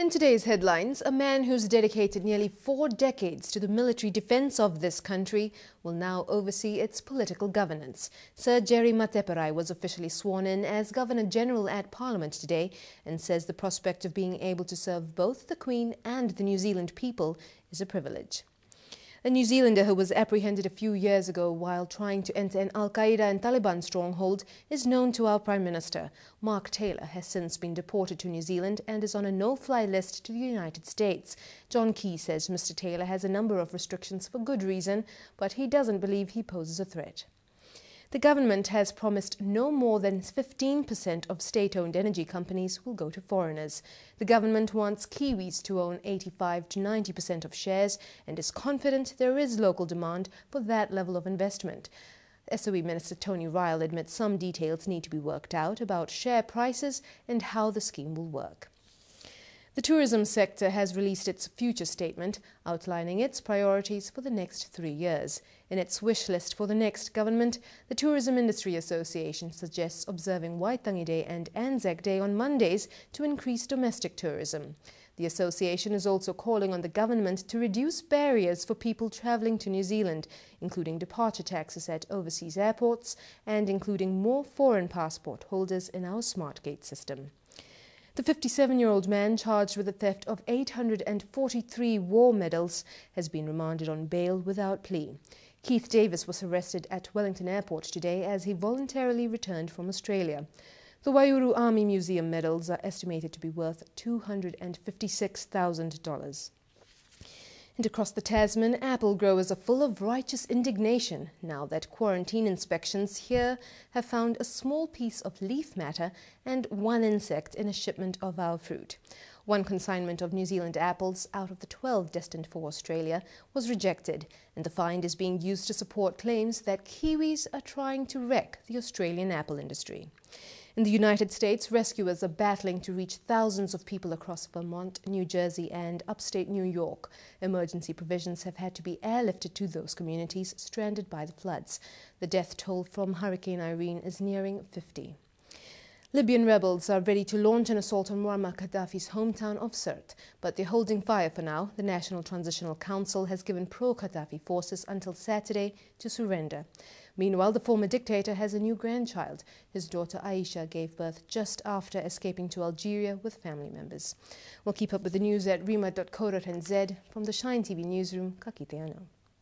In today's headlines, a man who's dedicated nearly 4 decades to the military defense of this country will now oversee its political governance. Sir Jerry Mateparai was officially sworn in as Governor-General at Parliament today and says the prospect of being able to serve both the Queen and the New Zealand people is a privilege. A New Zealander who was apprehended a few years ago while trying to enter an Al-Qaeda and Taliban stronghold is known to our Prime Minister. Mark Taylor has since been deported to New Zealand and is on a no-fly list to the United States. John Key says Mr. Taylor has a number of restrictions for good reason, but he doesn't believe he poses a threat. The government has promised no more than 15% of state-owned energy companies will go to foreigners. The government wants Kiwis to own 85 to 90% of shares and is confident there is local demand for that level of investment. SOE Minister Tony Ryle admits some details need to be worked out about share prices and how the scheme will work. The tourism sector has released its future statement outlining its priorities for the next 3 years. In its wish list for the next government, the Tourism Industry Association suggests observing Waitangi Day and Anzac Day on Mondays to increase domestic tourism. The association is also calling on the government to reduce barriers for people travelling to New Zealand, including departure taxes at overseas airports and including more foreign passport holders in our SmartGate system. The 57-year-old man charged with the theft of 843 war medals has been remanded on bail without plea. Keith Davis was arrested at Wellington Airport today as he voluntarily returned from Australia. The Waiouru Army Museum medals are estimated to be worth $256,000. And across the Tasman, apple growers are full of righteous indignation now that quarantine inspections here have found a small piece of leaf matter and one insect in a shipment of our fruit. One consignment of New Zealand apples out of the 12 destined for Australia was rejected, and the find is being used to support claims that Kiwis are trying to wreck the Australian apple industry. In the United States, rescuers are battling to reach thousands of people across Vermont, New Jersey and upstate New York. Emergency provisions have had to be airlifted to those communities stranded by the floods. The death toll from Hurricane Irene is nearing 50. Libyan rebels are ready to launch an assault on Muammar Gaddafi's hometown of Sirte, but they're holding fire for now. The National Transitional Council has given pro-Gaddafi forces until Saturday to surrender. Meanwhile, the former dictator has a new grandchild. His daughter Aisha gave birth just after escaping to Algeria with family members. We'll keep up with the news at rima.co.nz. From the Shine TV newsroom, ka kite anō.